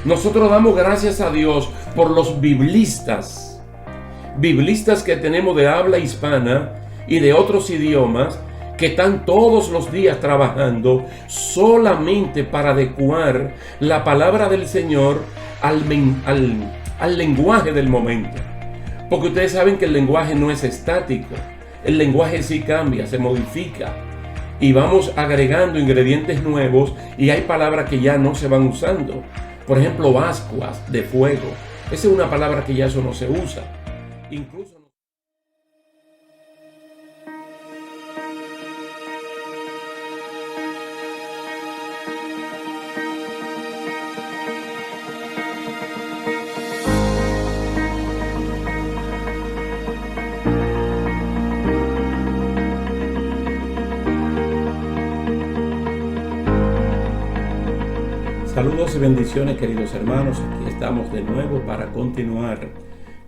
Nosotros damos gracias a Dios por los biblistas que tenemos de habla hispana y de otros idiomas, que están todos los días trabajando solamente para adecuar la palabra del Señor al lenguaje del momento. Porque ustedes saben que el lenguaje no es estático. El lenguaje sí cambia, se modifica. Y vamos agregando ingredientes nuevos y hay palabras que ya no se van usando. Por ejemplo, ascuas de fuego. Esa es una palabra que ya eso no se usa. Incluso saludos y bendiciones, queridos hermanos. Aquí estamos de nuevo para continuar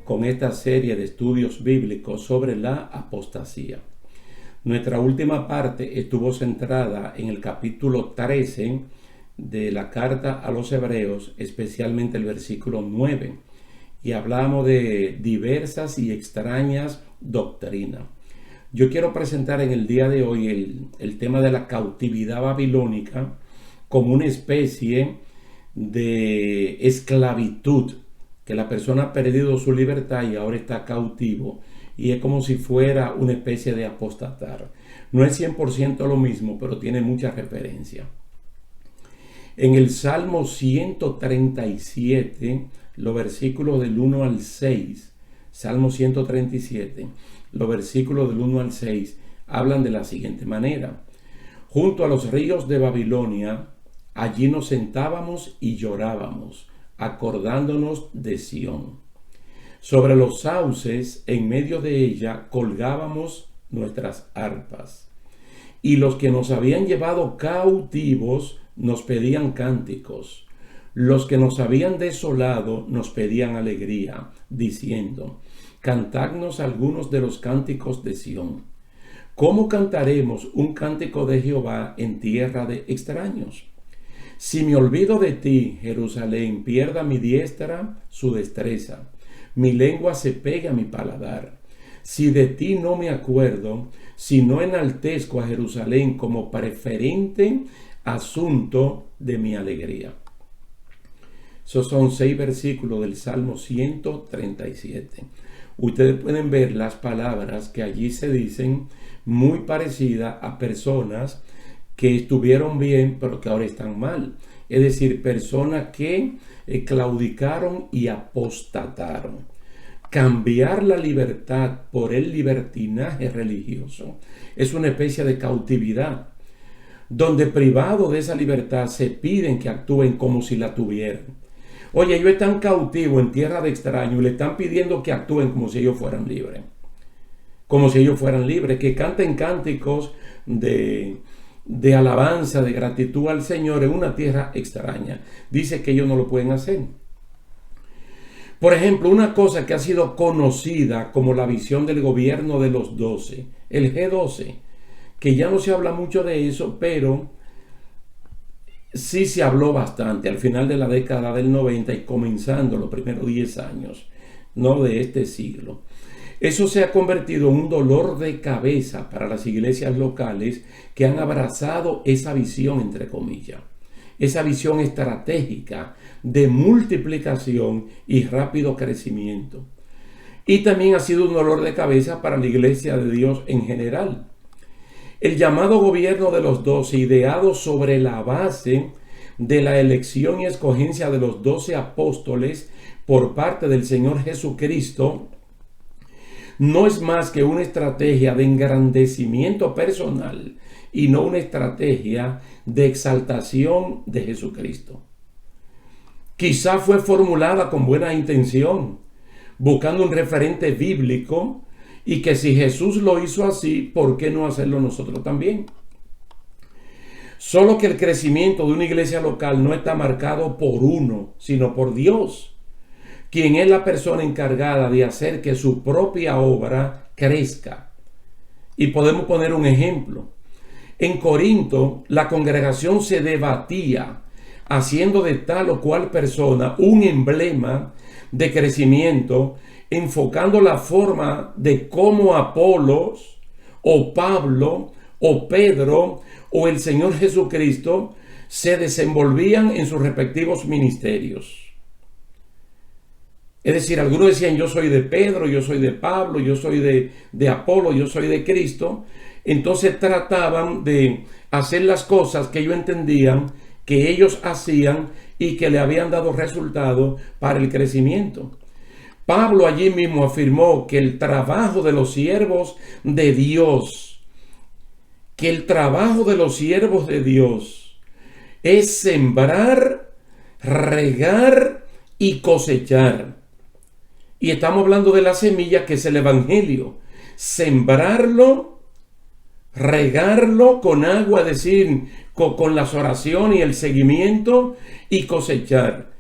con esta serie de estudios bíblicos sobre la apostasía. Nuestra última parte estuvo centrada en el capítulo 13 de la carta a los Hebreos, especialmente el versículo 9, y hablamos de diversas y extrañas doctrinas. Yo quiero presentar en el día de hoy el tema de la cautividad babilónica como una especie de esclavitud, que la persona ha perdido su libertad y ahora está cautivo, y es como si fuera una especie de apostatar. No es 100% lo mismo, pero tiene mucha referencia. En el Salmo 137, los versículos del 1 al 6, Salmo 137, los versículos del 1 al 6, hablan de la siguiente manera: junto a los ríos de Babilonia, allí nos sentábamos y llorábamos, acordándonos de Sión. Sobre los sauces, en medio de ella, colgábamos nuestras arpas. Y los que nos habían llevado cautivos nos pedían cánticos. Los que nos habían desolado nos pedían alegría, diciendo: cantadnos algunos de los cánticos de Sión. ¿Cómo cantaremos un cántico de Jehová en tierra de extraños? Si me olvido de ti, Jerusalén, pierda mi diestra su destreza, mi lengua se pegue a mi paladar. Si de ti no me acuerdo, si no enaltezco a Jerusalén como preferente asunto de mi alegría. Esos son 6 versículos del Salmo 137. Ustedes pueden ver las palabras que allí se dicen, muy parecidas a personas que estuvieron bien pero que ahora están mal. Es decir, personas que claudicaron y apostataron. Cambiar la libertad por el libertinaje religioso es una especie de cautividad, donde privados de esa libertad se piden que actúen como si la tuvieran. Oye, ellos están cautivos en tierra de extraños y le están pidiendo que actúen como si ellos fueran libres. Como si ellos fueran libres, que canten cánticos de alabanza, de gratitud al Señor en una tierra extraña. Dice que ellos no lo pueden hacer. Por ejemplo, una cosa que ha sido conocida como la visión del gobierno de los 12, el G12, que ya no se habla mucho de eso, pero sí se habló bastante al final de la década del 90 y comenzando los primeros 10 años, ¿no?, de este siglo. Eso se ha convertido en un dolor de cabeza para las iglesias locales que han abrazado esa visión, entre comillas, esa visión estratégica de multiplicación y rápido crecimiento. Y también ha sido un dolor de cabeza para la iglesia de Dios en general. El llamado gobierno de los 12, ideado sobre la base de la elección y escogencia de los 12 apóstoles por parte del Señor Jesucristo, no es más que una estrategia de engrandecimiento personal y no una estrategia de exaltación de Jesucristo. Quizá fue formulada con buena intención, buscando un referente bíblico, y que si Jesús lo hizo así, ¿por qué no hacerlo nosotros también? Solo que el crecimiento de una iglesia local no está marcado por uno, sino por Dios, quien es la persona encargada de hacer que su propia obra crezca. Y podemos poner un ejemplo. En Corinto, la congregación se debatía haciendo de tal o cual persona un emblema de crecimiento, enfocando la forma de cómo Apolos o Pablo o Pedro o el Señor Jesucristo se desenvolvían en sus respectivos ministerios. Es decir, algunos decían: yo soy de Pedro, yo soy de Pablo, yo soy de Apolo, yo soy de Cristo. Entonces trataban de hacer las cosas que ellos entendían que ellos hacían y que le habían dado resultado para el crecimiento. Pablo allí mismo afirmó que el trabajo de los siervos de Dios, es sembrar, regar y cosechar. Y estamos hablando de la semilla, que es el Evangelio. Sembrarlo, regarlo con agua, es decir, con las oraciones y el seguimiento, y cosechar.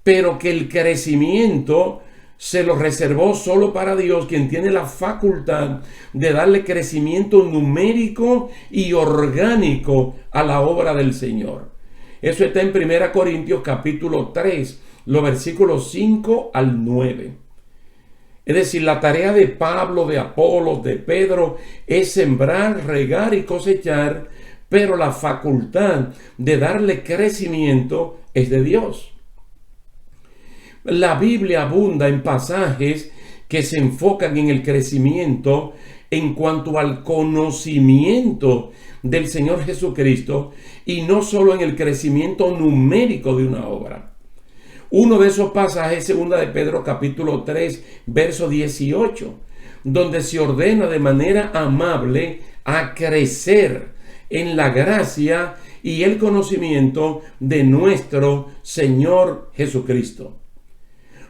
Pero que el crecimiento se lo reservó solo para Dios, quien tiene la facultad de darle crecimiento numérico y orgánico a la obra del Señor. Eso está en 1 Corintios capítulo 3, los versículos 5 al 9. Es decir, la tarea de Pablo, de Apolos, de Pedro es sembrar, regar y cosechar, pero la facultad de darle crecimiento es de Dios. La Biblia abunda en pasajes que se enfocan en el crecimiento en cuanto al conocimiento del Señor Jesucristo, y no solo en el crecimiento numérico de una obra. Uno de esos pasajes es 2 de Pedro capítulo 3, verso 18, donde se ordena de manera amable a crecer en la gracia y el conocimiento de nuestro Señor Jesucristo.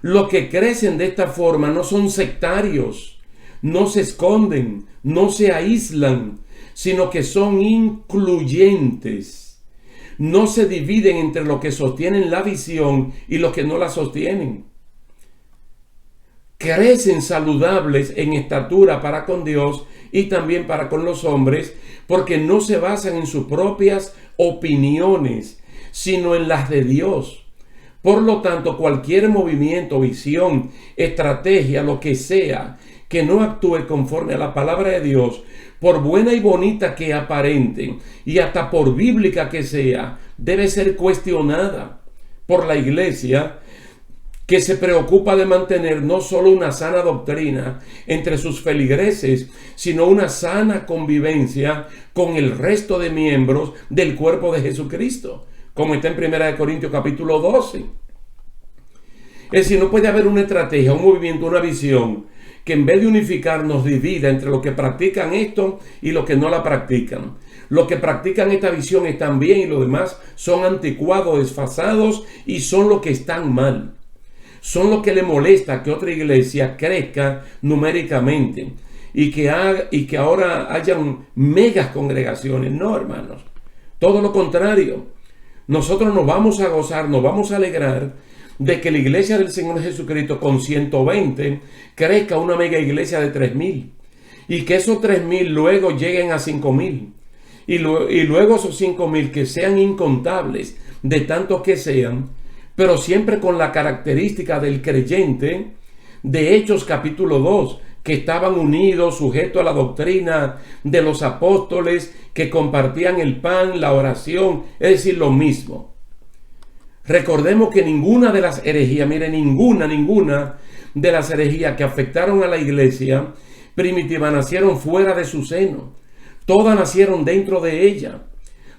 Los que crecen de esta forma no son sectarios, no se esconden, no se aíslan, sino que son incluyentes. No se dividen entre los que sostienen la visión y los que no la sostienen. Crecen saludables en estatura para con Dios y también para con los hombres, porque no se basan en sus propias opiniones, sino en las de Dios. Por lo tanto, cualquier movimiento, visión, estrategia, lo que sea, que no actúe conforme a la palabra de Dios, por buena y bonita que aparente, y hasta por bíblica que sea, debe ser cuestionada por la iglesia, que se preocupa de mantener no solo una sana doctrina entre sus feligreses, sino una sana convivencia con el resto de miembros del cuerpo de Jesucristo, como está en 1 Corintios capítulo 12. Es decir, no puede haber una estrategia, un movimiento, una visión que en vez de unificar nos divida entre los que practican esto y los que no la practican. Los que practican esta visión están bien y los demás son anticuados, desfasados, y son los que están mal. Son los que le molesta que otra iglesia crezca numéricamente y que ahora hayan megas congregaciones. No, hermanos, todo lo contrario. Nosotros nos vamos a gozar, nos vamos a alegrar de que la iglesia del Señor Jesucristo con 120 crezca una mega iglesia de 3,000, y que esos 3,000 luego lleguen a 5,000, y luego esos 5,000 que sean incontables de tantos que sean, pero siempre con la característica del creyente de Hechos capítulo 2, que estaban unidos, sujetos a la doctrina de los apóstoles, que compartían el pan, la oración, es decir, lo mismo. Recordemos que ninguna de las herejías, ninguna de las herejías que afectaron a la iglesia primitiva nacieron fuera de su seno. Todas nacieron dentro de ella.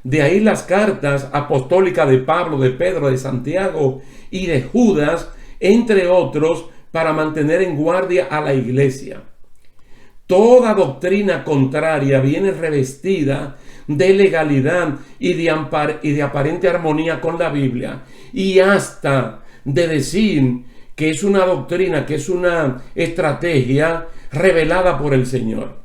De ahí las cartas apostólicas de Pablo, de Pedro, de Santiago y de Judas, entre otros, para mantener en guardia a la iglesia. Toda doctrina contraria viene revestida de legalidad y de aparente armonía con la Biblia, y hasta de decir que es una doctrina, que es una estrategia revelada por el Señor.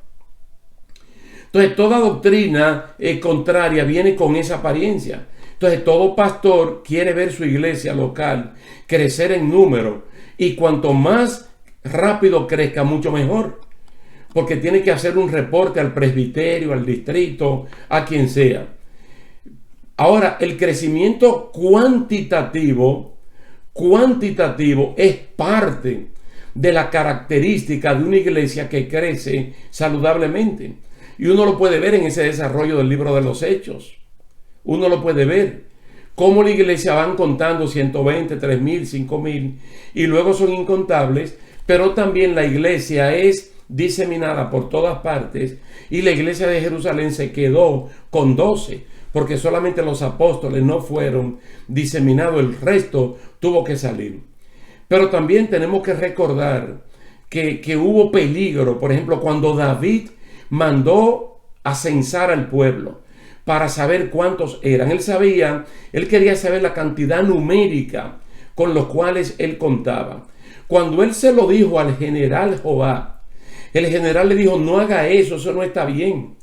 Entonces, toda doctrina contraria viene con esa apariencia. Entonces, todo pastor quiere ver su iglesia local crecer en número, y cuanto más rápido crezca, mucho mejor, porque tiene que hacer un reporte al presbiterio, al distrito, a quien sea. Ahora, el crecimiento cuantitativo es parte de la característica de una iglesia que crece saludablemente. Y uno lo puede ver en ese desarrollo del libro de los Hechos. Uno lo puede ver. Cómo la iglesia van contando 120, 3.000, 5.000 y luego son incontables, pero también la iglesia es diseminada por todas partes y la iglesia de Jerusalén se quedó con 12, porque solamente los apóstoles no fueron diseminados, el resto tuvo que salir. Pero también tenemos que recordar que hubo peligro, por ejemplo, cuando David mandó a censar al pueblo para saber cuántos eran. Él quería saber la cantidad numérica con los cuales él contaba. Cuando él se lo dijo al general Joab, el general le dijo: no haga eso, eso no está bien.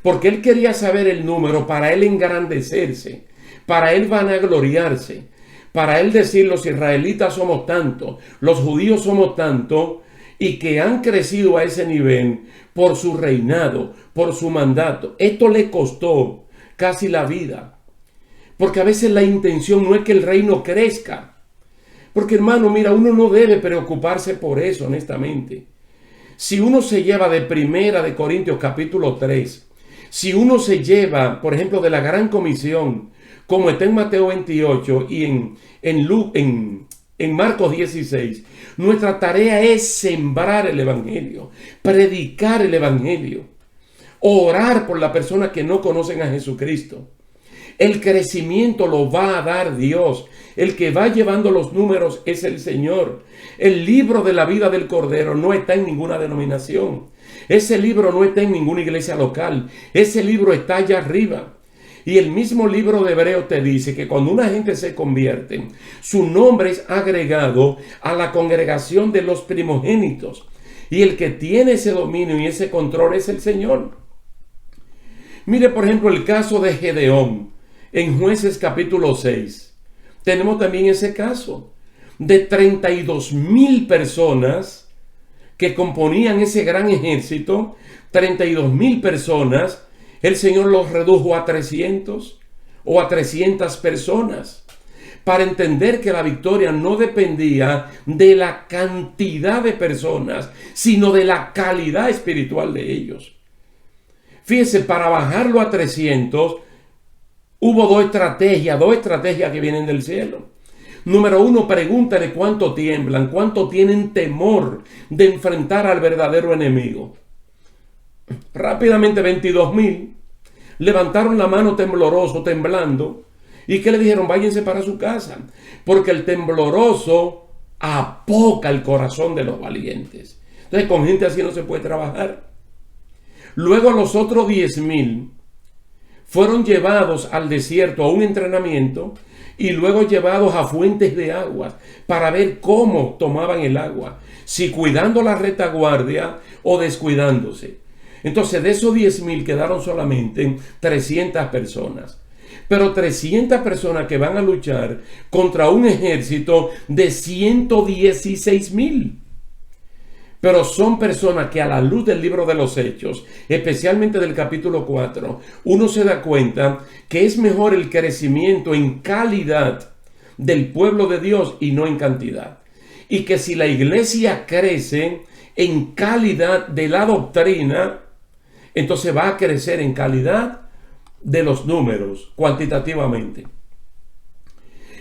Porque él quería saber el número para él engrandecerse, para él vanagloriarse, para él decir: los israelitas somos tantos, los judíos somos tantos, y que han crecido a ese nivel por su reinado, por su mandato. Esto le costó casi la vida, porque a veces la intención no es que el reino crezca, porque hermano, mira, uno no debe preocuparse por eso, honestamente. Si uno se lleva de Primera de Corintios capítulo 3, si uno se lleva, por ejemplo, de la gran comisión, como está en Mateo 28 y en Marcos 16, nuestra tarea es sembrar el evangelio, predicar el evangelio, orar por las personas que no conocen a Jesucristo. El crecimiento lo va a dar Dios. El que va llevando los números es el Señor. El libro de la vida del Cordero no está en ninguna denominación. Ese libro no está en ninguna iglesia local. Ese libro está allá arriba. Y el mismo libro de Hebreos te dice que cuando una gente se convierte, su nombre es agregado a la congregación de los primogénitos. Y el que tiene ese dominio y ese control es el Señor. Mire, por ejemplo, el caso de Gedeón en Jueces capítulo 6. Tenemos también ese caso de 32,000 personas que componían ese gran ejército. 32,000 personas. El Señor los redujo a 300 o a 300 personas, para entender que la victoria no dependía de la cantidad de personas, sino de la calidad espiritual de ellos. Fíjense, para bajarlo a 300, hubo dos estrategias que vienen del cielo. Número uno, pregúntale cuánto tiemblan, cuánto tienen temor de enfrentar al verdadero enemigo. Rápidamente 22,000 levantaron la mano temblando. ¿Y qué le dijeron? Váyanse para su casa, porque el tembloroso apoca el corazón de los valientes. Entonces, con gente así no se puede trabajar. Luego los otros 10,000 fueron llevados al desierto a un entrenamiento y luego llevados a fuentes de aguas para ver cómo tomaban el agua, si cuidando la retaguardia o descuidándose. Entonces, de esos 10,000 quedaron solamente 300 personas. Pero 300 personas que van a luchar contra un ejército de 116,000. Pero son personas que, a la luz del libro de los Hechos, especialmente del capítulo 4, uno se da cuenta que es mejor el crecimiento en calidad del pueblo de Dios y no en cantidad. Y que si la iglesia crece en calidad de la doctrina, entonces va a crecer en calidad de los números, cuantitativamente.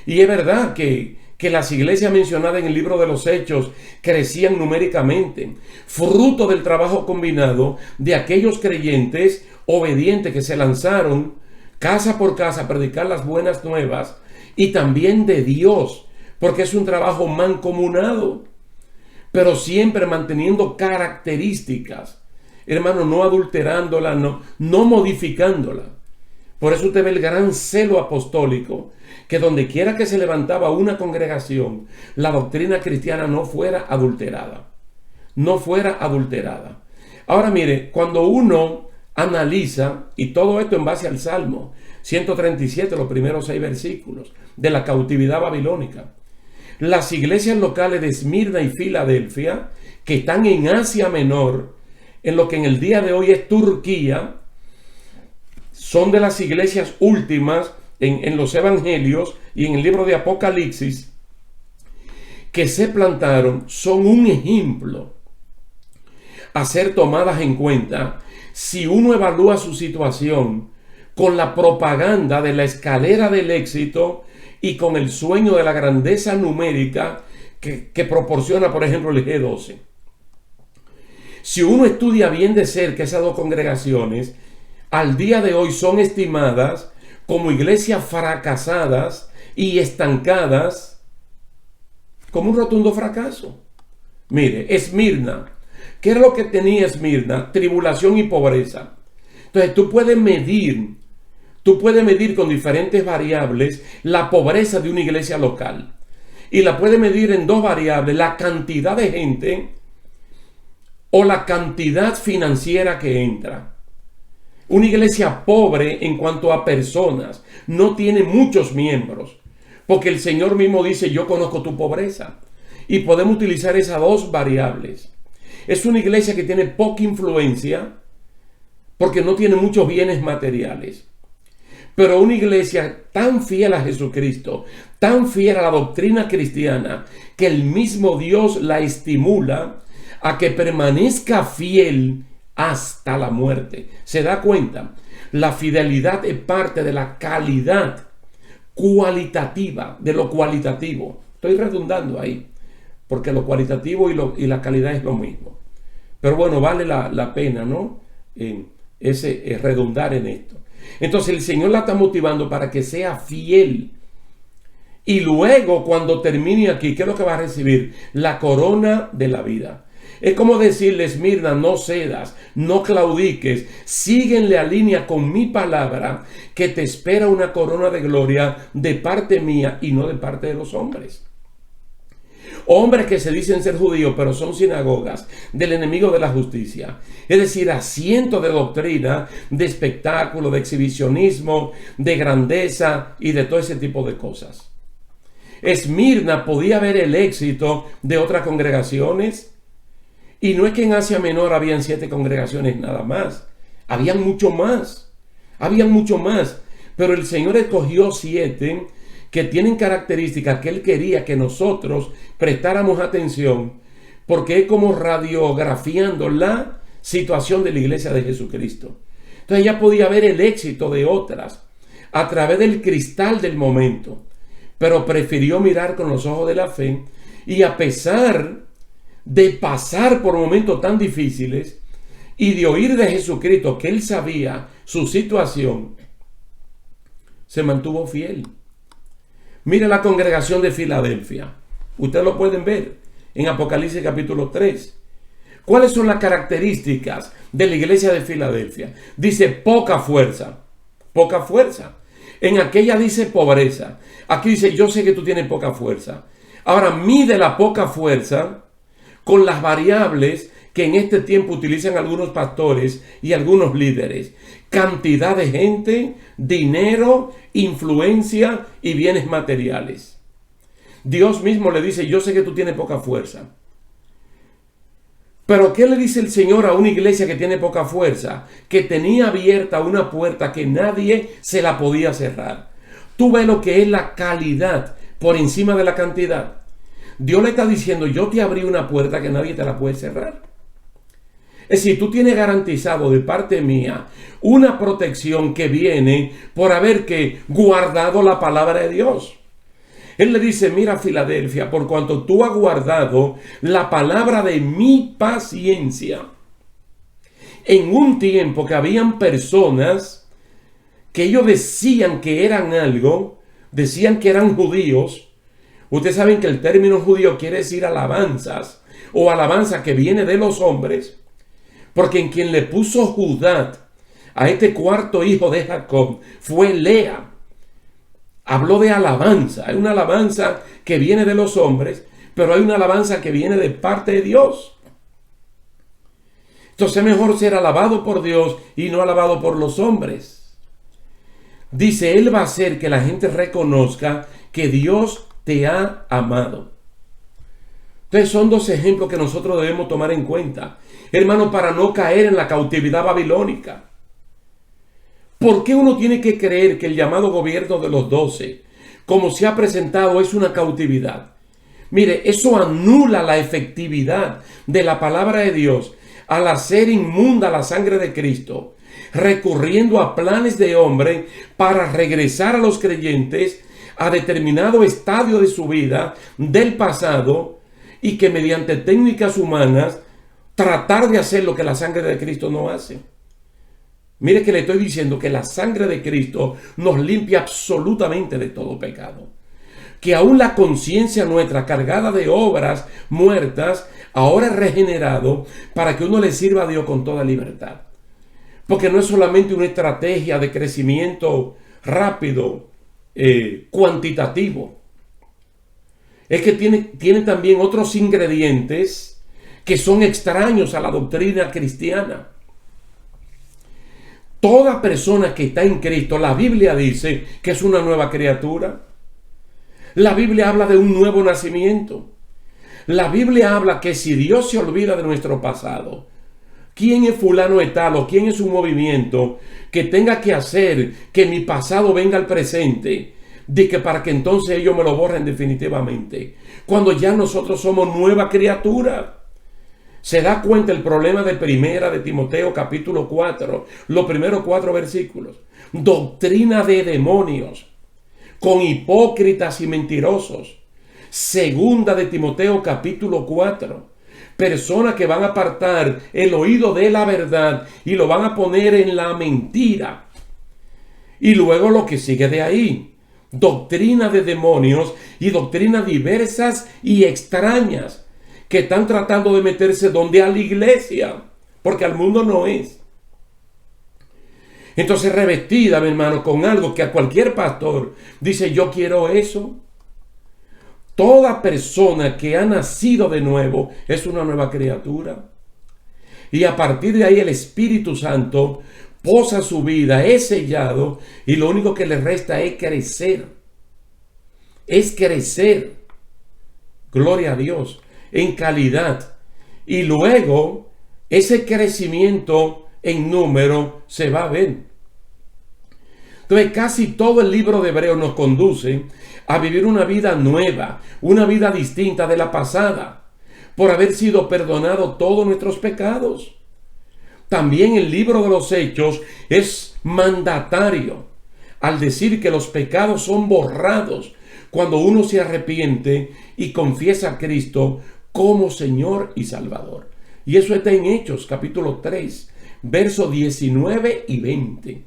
Y es verdad que las iglesias mencionadas en el libro de los Hechos crecían numéricamente, fruto del trabajo combinado de aquellos creyentes obedientes que se lanzaron casa por casa a predicar las buenas nuevas, y también de Dios, porque es un trabajo mancomunado, pero siempre manteniendo características, hermano, no adulterándola, no modificándola. Por eso usted ve el gran celo apostólico, que donde quiera que se levantaba una congregación, la doctrina cristiana no fuera adulterada. No fuera adulterada. Ahora mire, cuando uno analiza, y todo esto en base al Salmo 137, los primeros 6 versículos, de la cautividad babilónica, las iglesias locales de Esmirna y Filadelfia, que están en Asia Menor, en lo que en el día de hoy es Turquía, son de las iglesias últimas en los evangelios y en el libro de Apocalipsis que se plantaron son un ejemplo a ser tomadas en cuenta si uno evalúa su situación con la propaganda de la escalera del éxito y con el sueño de la grandeza numérica que proporciona, por ejemplo, el G12. Si uno estudia bien de cerca esas dos congregaciones, al día de hoy son estimadas como iglesias fracasadas y estancadas, como un rotundo fracaso. Mire, Esmirna, ¿qué era lo que tenía Esmirna? Tribulación y pobreza. Entonces tú puedes medir con diferentes variables la pobreza de una iglesia local. Y la puedes medir en dos variables: la cantidad de gente o la cantidad financiera que entra. Una iglesia pobre en cuanto a personas no tiene muchos miembros, porque el Señor mismo dice: yo conozco tu pobreza. Y podemos utilizar esas dos variables. Es una iglesia que tiene poca influencia porque no tiene muchos bienes materiales. Pero una iglesia tan fiel a Jesucristo, tan fiel a la doctrina cristiana, que el mismo Dios la estimula a que permanezca fiel hasta la muerte. ¿Se da cuenta? La fidelidad es parte de la calidad cualitativa, de lo cualitativo. Estoy redundando ahí, porque lo cualitativo y la calidad es lo mismo. Pero bueno, vale la pena, ¿no? Redundar en esto. Entonces el Señor la está motivando para que sea fiel. Y luego, cuando termine aquí, ¿qué es lo que va a recibir? La corona de la vida. Es como decirle: Esmirna, no cedas, no claudiques, sigue en la línea con mi palabra, que te espera una corona de gloria de parte mía y no de parte de los hombres. Hombres que se dicen ser judíos, pero son sinagogas del enemigo de la justicia. Es decir, asiento de doctrina, de espectáculo, de exhibicionismo, de grandeza y de todo ese tipo de cosas. Esmirna podía ver el éxito de otras congregaciones. Y no es que en Asia Menor habían 7 congregaciones nada más. Habían mucho más. Pero el Señor escogió 7 que tienen características que Él quería que nosotros prestáramos atención, porque es como radiografiando la situación de la iglesia de Jesucristo. Entonces ella podía ver el éxito de otras a través del cristal del momento, pero prefirió mirar con los ojos de la fe, y a pesar de pasar por momentos tan difíciles y de oír de Jesucristo que Él sabía su situación, se mantuvo fiel. Mira la congregación de Filadelfia. Ustedes lo pueden ver en Apocalipsis capítulo 3. ¿Cuáles son las características de la iglesia de Filadelfia? Dice poca fuerza. Poca fuerza. En aquella dice pobreza. Aquí dice: yo sé que tú tienes poca fuerza. Ahora mide la poca fuerza con las variables que en este tiempo utilizan algunos pastores y algunos líderes: cantidad de gente, dinero, influencia y bienes materiales. Dios mismo le dice: yo sé que tú tienes poca fuerza. Pero ¿qué le dice el Señor a una iglesia que tiene poca fuerza? Que tenía abierta una puerta que nadie se la podía cerrar. Tú ves lo que es la calidad por encima de la cantidad. Dios le está diciendo: yo te abrí una puerta que nadie te la puede cerrar. Es decir, tú tienes garantizado de parte mía una protección que viene por haber guardado la palabra de Dios. Él le dice: mira, Filadelfia, por cuanto tú has guardado la palabra de mi paciencia. En un tiempo que habían personas que ellos decían que eran algo, decían que eran judíos. Ustedes saben que el término judío quiere decir alabanzas, o alabanza que viene de los hombres, porque en quien le puso Judá a este cuarto hijo de Jacob fue Lea. Habló de alabanza. Hay una alabanza que viene de los hombres, pero hay una alabanza que viene de parte de Dios. Entonces es mejor ser alabado por Dios y no alabado por los hombres. Dice: Él va a hacer que la gente reconozca que Dios te ha amado. Entonces son dos ejemplos que nosotros debemos tomar en cuenta, hermano, para no caer en la cautividad babilónica. ¿Por qué uno tiene que creer que el llamado gobierno de los 12, como se ha presentado, es una cautividad? Mire, eso anula la efectividad de la palabra de Dios al hacer inmunda la sangre de Cristo, recurriendo a planes de hombre para regresar a los creyentes a determinado estadio de su vida del pasado y que mediante técnicas humanas tratar de hacer lo que la sangre de Cristo no hace. Mire que le estoy diciendo que la sangre de Cristo nos limpia absolutamente de todo pecado. Que aún la conciencia nuestra cargada de obras muertas, ahora es regenerado para que uno le sirva a Dios con toda libertad. Porque no es solamente una estrategia de crecimiento rápido, cuantitativo. Es que tiene también otros ingredientes que son extraños a la doctrina cristiana. Toda persona que está en Cristo, la Biblia dice que es una nueva criatura. La Biblia habla de un nuevo nacimiento. La Biblia habla que si Dios se olvida de nuestro pasado, ¿quién es fulano de tal o quién es un movimiento que tenga que hacer que mi pasado venga al presente? De que para que entonces ellos me lo borren definitivamente. Cuando ya nosotros somos nueva criatura. Se da cuenta el problema de primera de Timoteo capítulo 4, los primeros 4 versículos. Doctrina de demonios, con hipócritas y mentirosos. Segunda de Timoteo capítulo 4. Personas que van a apartar el oído de la verdad y lo van a poner en la mentira. Y luego lo que sigue de ahí. Doctrina de demonios y doctrinas diversas y extrañas que están tratando de meterse donde a la iglesia, porque al mundo no es. Entonces revestida, mi hermano, con algo que a cualquier pastor dice, yo quiero eso. Toda persona que ha nacido de nuevo es una nueva criatura. Y a partir de ahí el Espíritu Santo posa su vida, es sellado, y lo único que le resta es crecer. Es crecer. Gloria a Dios. En calidad. Y luego ese crecimiento en número se va a ver. Entonces casi todo el libro de Hebreos nos conduce a vivir una vida nueva, una vida distinta de la pasada, por haber sido perdonado todos nuestros pecados. También el libro de los Hechos es mandatario al decir que los pecados son borrados cuando uno se arrepiente y confiesa a Cristo como Señor y Salvador. Y eso está en Hechos capítulo 3, versos 19 y 20.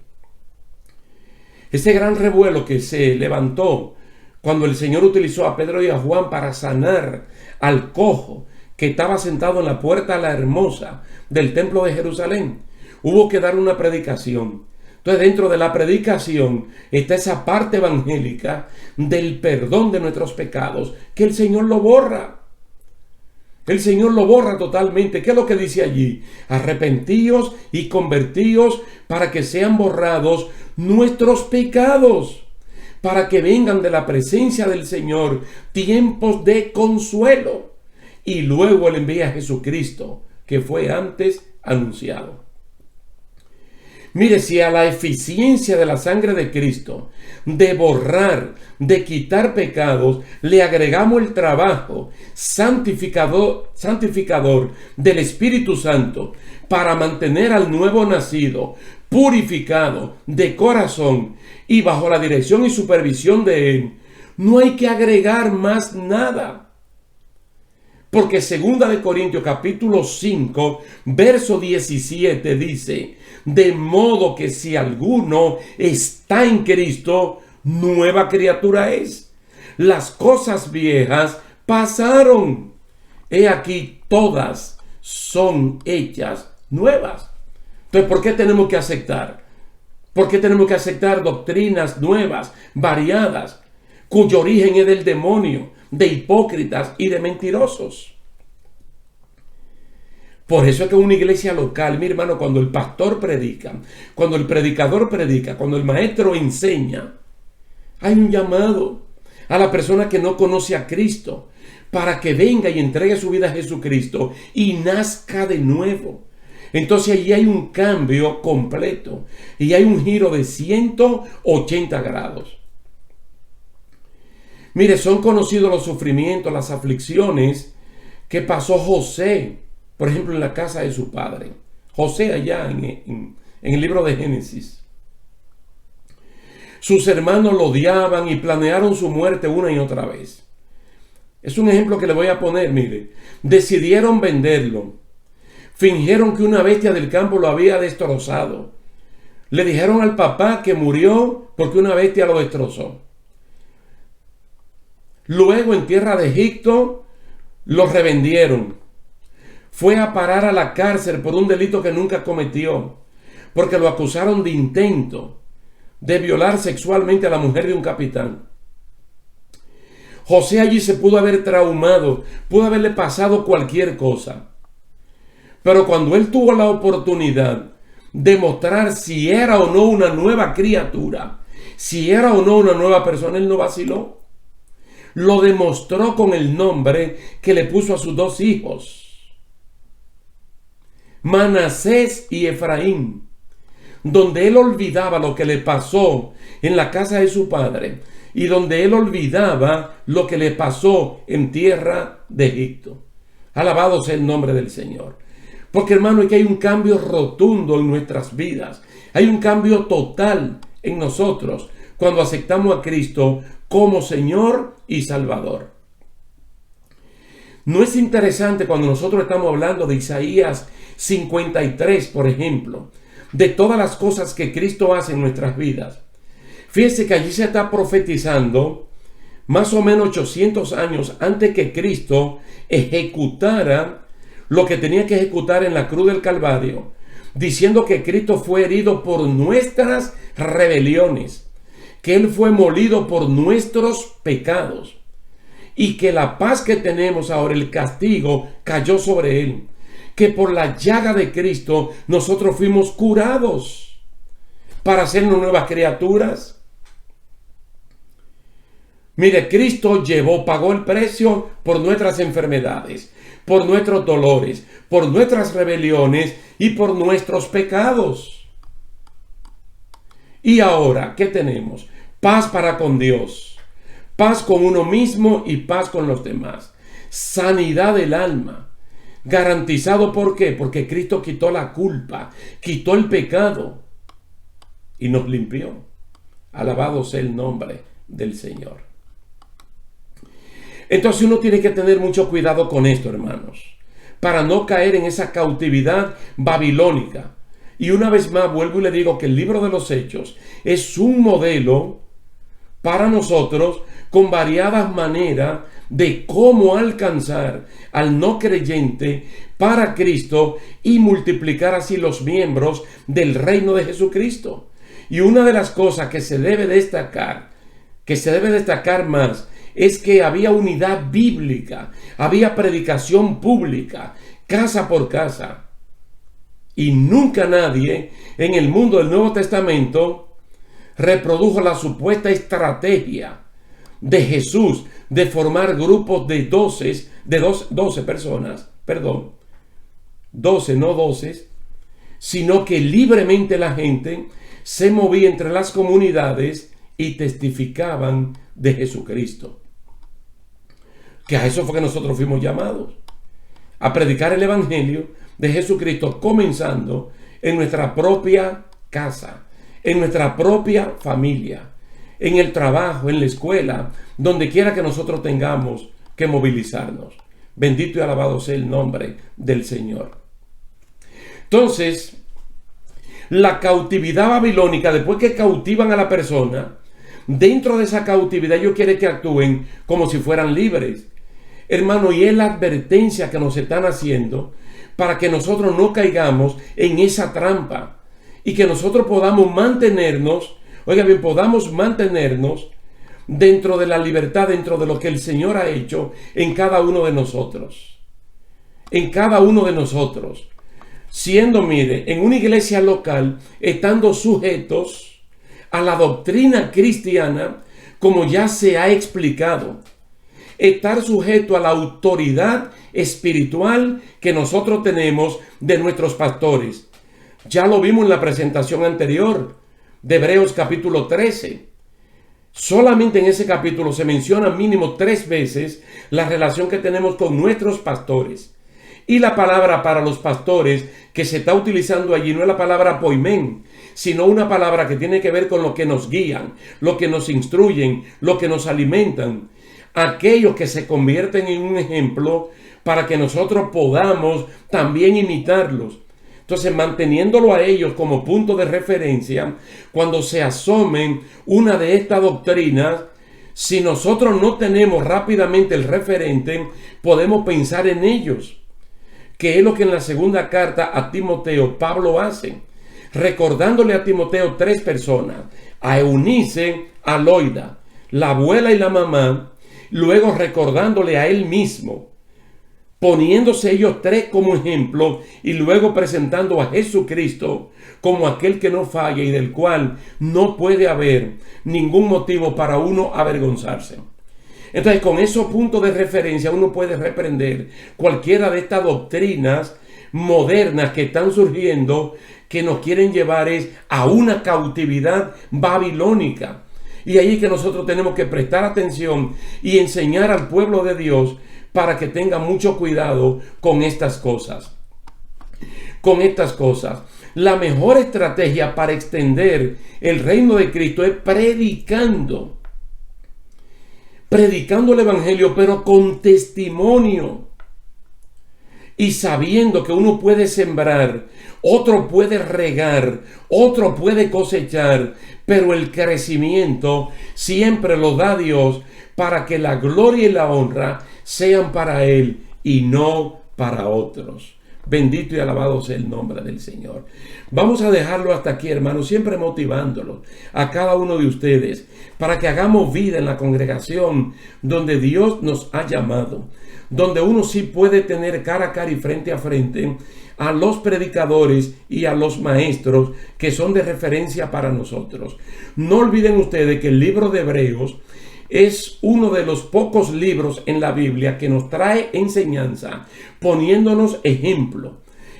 Ese gran revuelo que se levantó cuando el Señor utilizó a Pedro y a Juan para sanar al cojo que estaba sentado en la puerta la hermosa del templo de Jerusalén. Hubo que dar una predicación. Entonces dentro de la predicación está esa parte evangélica del perdón de nuestros pecados, que el Señor lo borra. El Señor lo borra totalmente. ¿Qué es lo que dice allí? Arrepentíos y convertíos para que sean borrados nuestros pecados, para que vengan de la presencia del Señor tiempos de consuelo. Y luego Él envía a Jesucristo, que fue antes anunciado. Mire, si a la eficiencia de la sangre de Cristo, de borrar, de quitar pecados, le agregamos el trabajo santificador del Espíritu Santo para mantener al nuevo nacido purificado de corazón y bajo la dirección y supervisión de Él, no hay que agregar más nada. Porque 2 Corintios capítulo 5, verso 17 dice, de modo que si alguno está en Cristo, nueva criatura es. Las cosas viejas pasaron. He aquí todas son hechas nuevas. Entonces, ¿por qué tenemos que aceptar? ¿Por qué tenemos que aceptar doctrinas nuevas, variadas, cuyo origen es del demonio, de hipócritas y de mentirosos? Por eso es que una iglesia local, mi hermano, cuando el pastor predica, cuando el predicador predica, cuando el maestro enseña, hay un llamado a la persona que no conoce a Cristo para que venga y entregue su vida a Jesucristo y nazca de nuevo. Entonces allí hay un cambio completo y hay un giro de 180 grados. Mire, son conocidos los sufrimientos, las aflicciones que pasó José, por ejemplo, en la casa de su padre. José allá en el libro de Génesis. Sus hermanos lo odiaban y planearon su muerte una y otra vez. Es un ejemplo que le voy a poner, mire. Decidieron venderlo. Fingieron que una bestia del campo lo había destrozado. Le dijeron al papá que murió porque una bestia lo destrozó. Luego en tierra de Egipto lo revendieron. Fue a parar a la cárcel por un delito que nunca cometió, porque lo acusaron de intento de violar sexualmente a la mujer de un capitán. José allí se pudo haber traumado, pudo haberle pasado cualquier cosa. Pero cuando él tuvo la oportunidad de mostrar si era o no una nueva criatura, si era o no una nueva persona, él no vaciló. Lo demostró con el nombre que le puso a sus dos hijos, Manasés y Efraín, donde él olvidaba lo que le pasó en la casa de su padre y donde él olvidaba lo que le pasó en tierra de Egipto. Alabado sea el nombre del Señor. Porque, hermano, es que hay un cambio rotundo en nuestras vidas. Hay un cambio total en nosotros cuando aceptamos a Cristo como Señor y Salvador. ¿No es interesante cuando nosotros estamos hablando de Isaías 53, por ejemplo, de todas las cosas que Cristo hace en nuestras vidas? Fíjense que allí se está profetizando más o menos 800 años antes que Cristo ejecutara lo que tenía que ejecutar en la cruz del Calvario, diciendo que Cristo fue herido por nuestras rebeliones, que Él fue molido por nuestros pecados y que la paz que tenemos ahora, el castigo, cayó sobre Él, que por la llaga de Cristo nosotros fuimos curados para hacernos nuevas criaturas. Mire, Cristo pagó el precio por nuestras enfermedades, por nuestros dolores, por nuestras rebeliones y por nuestros pecados. Y ahora, ¿qué tenemos? Paz para con Dios, paz con uno mismo y paz con los demás. Sanidad del alma. Garantizado, ¿por qué? Porque Cristo quitó la culpa, quitó el pecado y nos limpió. Alabado sea el nombre del Señor. Entonces uno tiene que tener mucho cuidado con esto, hermanos, para no caer en esa cautividad babilónica. Y una vez más vuelvo y le digo que el libro de los Hechos es un modelo para nosotros con variadas maneras de cómo alcanzar al no creyente para Cristo y multiplicar así los miembros del reino de Jesucristo. Y una de las cosas que se debe destacar más, es que había unidad bíblica, había predicación pública, casa por casa. Y nunca nadie en el mundo del Nuevo Testamento reprodujo la supuesta estrategia de Jesús de formar grupos de 12 personas, 12, no 12, sino que libremente la gente se movía entre las comunidades y testificaban de Jesucristo. Que a eso fue que nosotros fuimos llamados, a predicar el evangelio de Jesucristo, comenzando en nuestra propia casa, en nuestra propia familia, en el trabajo, en la escuela, donde quiera que nosotros tengamos que movilizarnos. Bendito y alabado sea el nombre del Señor. Entonces, la cautividad babilónica, después que cautivan a la persona, dentro de esa cautividad ellos quieren que actúen como si fueran libres. Hermano, y es la advertencia que nos están haciendo para que nosotros no caigamos en esa trampa y que nosotros podamos mantenernos, podamos mantenernos dentro de la libertad, dentro de lo que el Señor ha hecho en cada uno de nosotros. En cada uno de nosotros. Siendo, mire, en una iglesia local, estando sujetos a la doctrina cristiana, como ya se ha explicado. estar sujeto a la autoridad espiritual que nosotros tenemos de nuestros pastores. Ya lo vimos en la presentación anterior de Hebreos capítulo 13. Solamente en ese capítulo se menciona mínimo 3 veces la relación que tenemos con nuestros pastores. Y la palabra para los pastores que se está utilizando allí no es la palabra poimen, sino una palabra que tiene que ver con lo que nos guían, lo que nos instruyen, lo que nos alimentan. Aquellos que se convierten en un ejemplo para que nosotros podamos también imitarlos. Entonces, manteniéndolo a ellos como punto de referencia, cuando se asomen una de estas doctrinas, si nosotros no tenemos rápidamente el referente, podemos pensar en ellos, que es lo que en la segunda carta a Timoteo Pablo hace, recordándole a Timoteo 3 personas, a Eunice, a Loida, la abuela y la mamá, luego recordándole a él mismo, poniéndose ellos 3 como ejemplo y luego presentando a Jesucristo como aquel que no falla y del cual no puede haber ningún motivo para uno avergonzarse. Entonces, con esos puntos de referencia uno puede reprender cualquiera de estas doctrinas modernas que están surgiendo, que nos quieren llevar a una cautividad babilónica. Y ahí que nosotros tenemos que prestar atención y enseñar al pueblo de Dios para que tenga mucho cuidado con estas cosas. Con estas cosas. La mejor estrategia para extender el reino de Cristo es predicando el evangelio, pero con testimonio. Y sabiendo que uno puede sembrar, otro puede regar, otro puede cosechar, pero el crecimiento siempre lo da Dios para que la gloria y la honra sean para Él y no para otros. Bendito y alabado sea el nombre del Señor. Vamos a dejarlo hasta aquí, hermanos, siempre motivándolos a cada uno de ustedes para que hagamos vida en la congregación donde Dios nos ha llamado, donde uno sí puede tener cara a cara y frente a frente a los predicadores y a los maestros que son de referencia para nosotros. No olviden ustedes que el libro de Hebreos es uno de los pocos libros en la Biblia que nos trae enseñanza, poniéndonos ejemplo.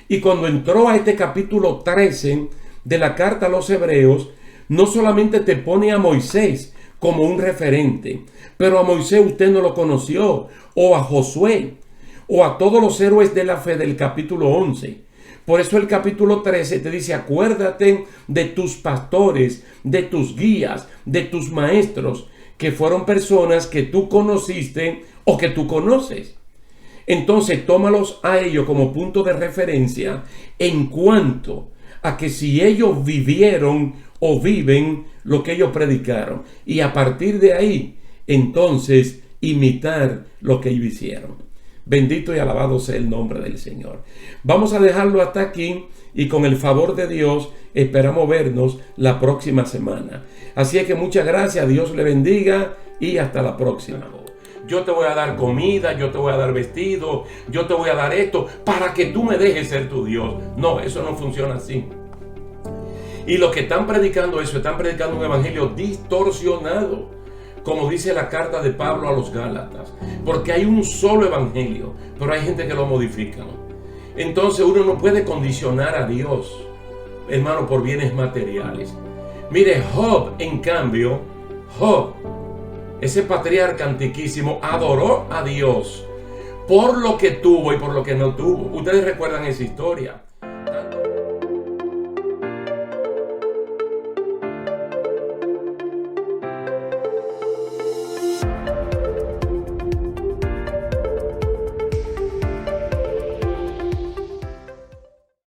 Y cuando entró a este capítulo 13 de la carta a los Hebreos, no solamente te pone a Moisés como un referente, pero a Moisés usted no lo conoció, o a Josué, o a todos los héroes de la fe del capítulo 11. Por eso el capítulo 13 te dice, acuérdate de tus pastores, de tus guías, de tus maestros, que fueron personas que tú conociste o que tú conoces. Entonces tómalos a ellos como punto de referencia en cuanto a que si ellos vivieron o viven lo que ellos predicaron, y a partir de ahí entonces imitar lo que ellos hicieron. Bendito y alabado sea el nombre del Señor. Vamos a dejarlo hasta aquí y con el favor de Dios esperamos vernos la próxima semana. Así es que muchas gracias, Dios le bendiga y hasta la próxima. Yo te voy a dar comida, yo te voy a dar vestido, yo te voy a dar esto para que tú me dejes ser tu Dios. No, eso no funciona así. Y los que están predicando eso, están predicando un evangelio distorsionado, como dice la carta de Pablo a los Gálatas, porque hay un solo evangelio, pero hay gente que lo modifica. Entonces uno no puede condicionar a Dios, hermano, por bienes materiales. Mire, Job, en cambio, Job, ese patriarca antiquísimo, adoró a Dios por lo que tuvo y por lo que no tuvo. Ustedes recuerdan esa historia.